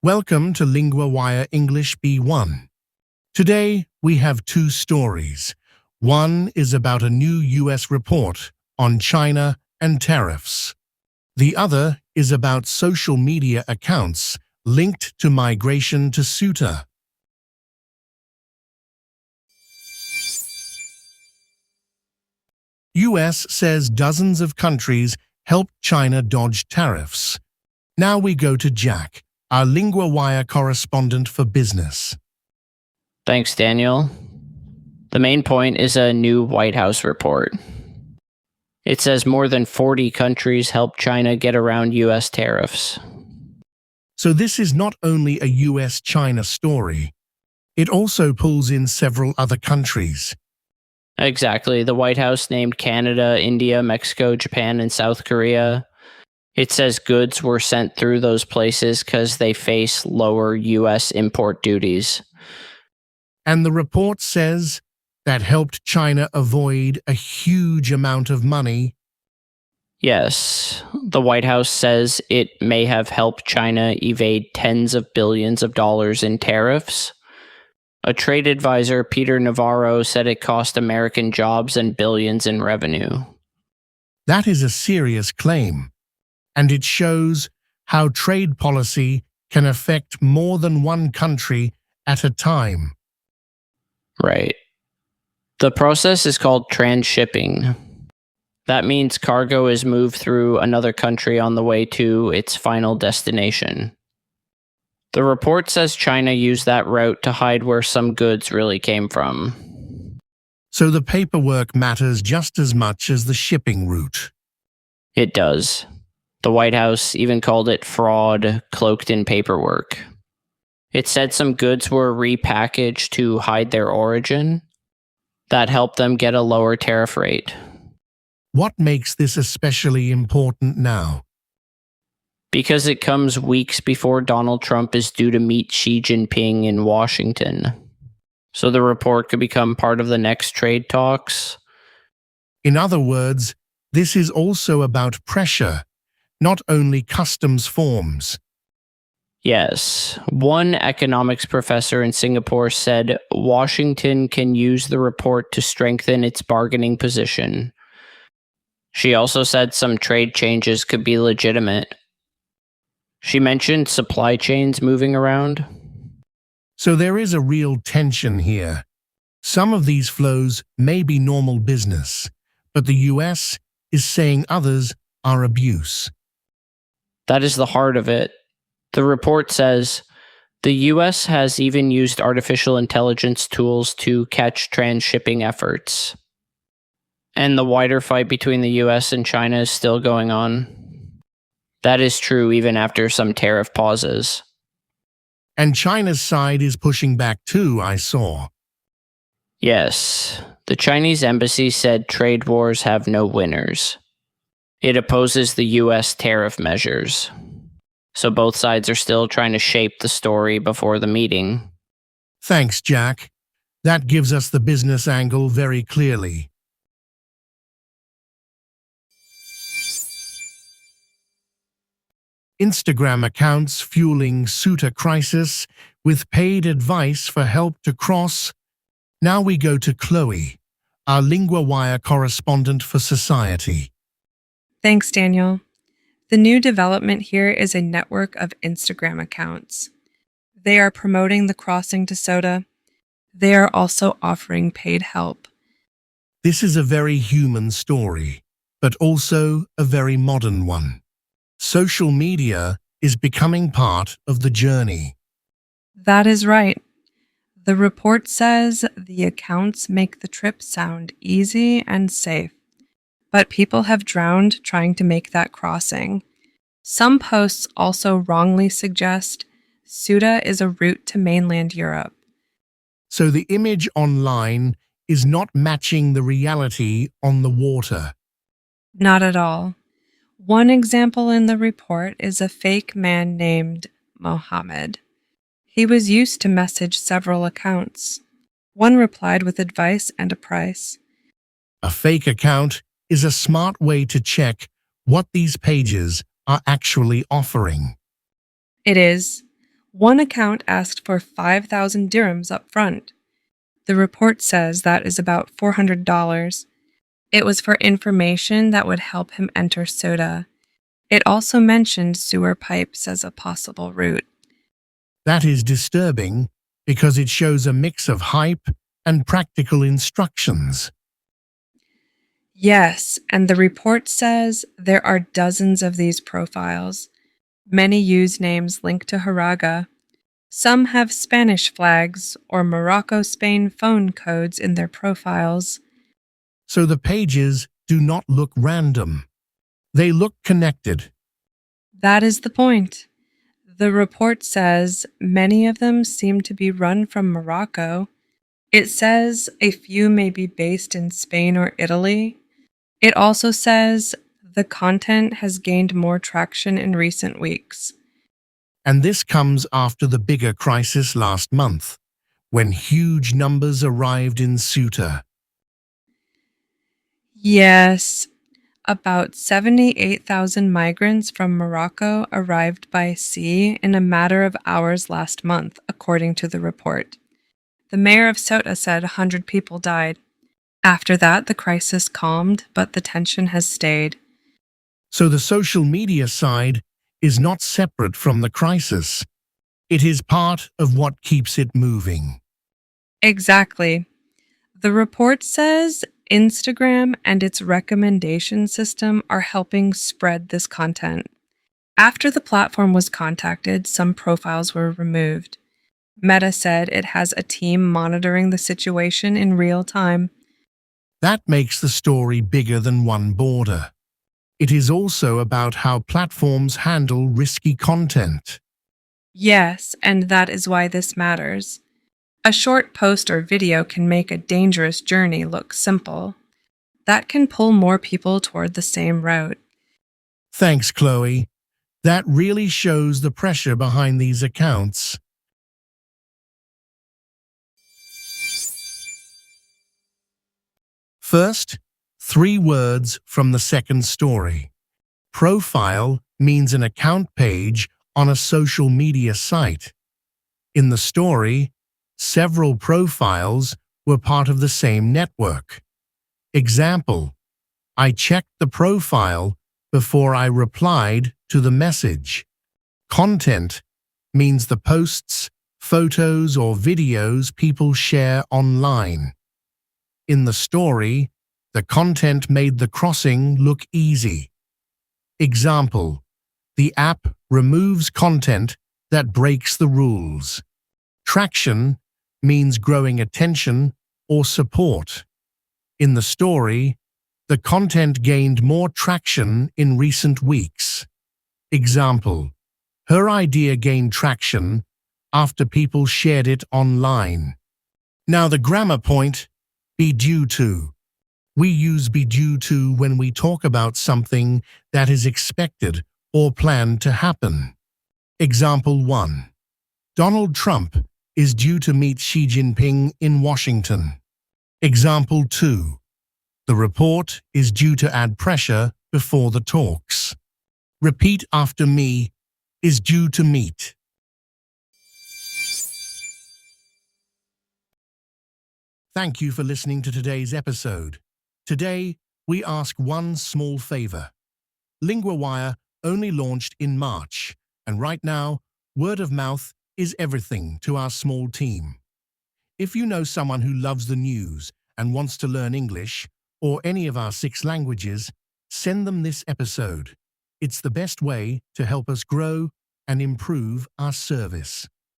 Welcome to LinguaWire English B1. Today, we have two stories. One is about a new US report on China and tariffs. The other is about social media accounts linked to migration to Ceuta. US says dozens of countries helped China dodge tariffs. Now we go to Jack, our LinguaWire correspondent for business. Thanks, Daniel. The main point is a new White House report. It says more than 40 countries helped China get around US tariffs. So this is not only a US-China story. It also pulls in several other countries. Exactly. The White House named Canada, India, Mexico, Japan, and South Korea. It says goods were sent through those places because they face lower US import duties. And the report says that helped China avoid a huge amount of money. Yes, the White House says it may have helped China evade tens of billions of dollars in tariffs. A trade advisor, Peter Navarro, said it cost American jobs and billions in revenue. That is a serious claim, and it shows how trade policy can affect more than one country at a time. Right. The process is called transshipping. That means cargo is moved through another country on the way to its final destination. The report says China used that route to hide where some goods really came from. So the paperwork matters just as much as the shipping route. It does. The White House even called it fraud cloaked in paperwork. It said some goods were repackaged to hide their origin. That helped them get a lower tariff rate. What makes this especially important now? Because it comes weeks before Donald Trump is due to meet Xi Jinping in Washington. So the report could become part of the next trade talks. In other words, this is also about pressure, not only customs forms. Yes, one economics professor in Singapore said Washington can use the report to strengthen its bargaining position. She also said some trade changes could be legitimate. She mentioned supply chains moving around. So there is a real tension here. Some of these flows may be normal business, but the US is saying others are abuse. That is the heart of it. The report says the US has even used artificial intelligence tools to catch transshipping efforts. And the wider fight between the US and China is still going on. That is true even after some tariff pauses. And China's side is pushing back too, I saw. Yes, the Chinese embassy said trade wars have no winners. It opposes the US tariff measures. So both sides are still trying to shape the story before the meeting. Thanks, Jack. That gives us the business angle very clearly. Instagram accounts fueling Ceuta crisis with paid advice for help to cross. Now we go to Chloe, our LinguaWire correspondent for society. Thanks, Daniel. The new development here is a network of Instagram accounts. They are promoting the crossing to Ceuta. They are also offering paid help. This is a very human story, but also a very modern one. Social media is becoming part of the journey. That is right. The report says the accounts make the trip sound easy and safe, but people have drowned trying to make that crossing. Some posts also wrongly suggest Ceuta is a route to mainland Europe. So the image online is not matching the reality on the water. Not at all. One example in the report is a fake man named Mohammed. He was used to message several accounts. One replied with advice and a price. A fake account is a smart way to check what these pages are actually offering. It is. One account asked for 5,000 dirhams up front. The report says that is about $400. It was for information that would help him enter Ceuta. It also mentioned sewer pipes as a possible route. That is disturbing because it shows a mix of hype and practical instructions. Yes, and the report says there are dozens of these profiles. Many use names linked to Haraga. Some have Spanish flags or Morocco-Spain phone codes in their profiles. So the pages do not look random. They look connected. That is the point. The report says many of them seem to be run from Morocco. It says a few may be based in Spain or Italy. It also says the content has gained more traction in recent weeks. And this comes after the bigger crisis last month, when huge numbers arrived in Ceuta. Yes, about 78,000 migrants from Morocco arrived by sea in a matter of hours last month, according to the report. The mayor of Ceuta said 100 people died. After that, the crisis calmed, but the tension has stayed. So the social media side is not separate from the crisis. It is part of what keeps it moving. Exactly. The report says Instagram and its recommendation system are helping spread this content. After the platform was contacted, some profiles were removed. Meta said it has a team monitoring the situation in real time. That makes the story bigger than one border. It is also about how platforms handle risky content. Yes, and that is why this matters. A short post or video can make a dangerous journey look simple. That can pull more people toward the same route. Thanks, Chloe. That really shows the pressure behind these accounts. First, 3 words from the second story. Profile means an account page on a social media site. In the story, several profiles were part of the same network. Example, I checked the profile before I replied to the message. Content means the posts, photos, or videos people share online. In the story, the content made the crossing look easy. Example, the app removes content that breaks the rules. Traction means growing attention or support. In the story, the content gained more traction in recent weeks. Example, her idea gained traction after people shared it online. Now the grammar point, be due to. We use be due to when we talk about something that is expected or planned to happen. Example 1. Donald Trump is due to meet Xi Jinping in Washington. Example 2. The report is due to add pressure before the talks. Repeat after me, is due to meet. Thank you for listening to today's episode. Today, we ask one small favor. LinguaWire only launched in March, and right now, word of mouth is everything to our small team. If you know someone who loves the news and wants to learn English, or any of our 6 languages, send them this episode. It's the best way to help us grow and improve our service.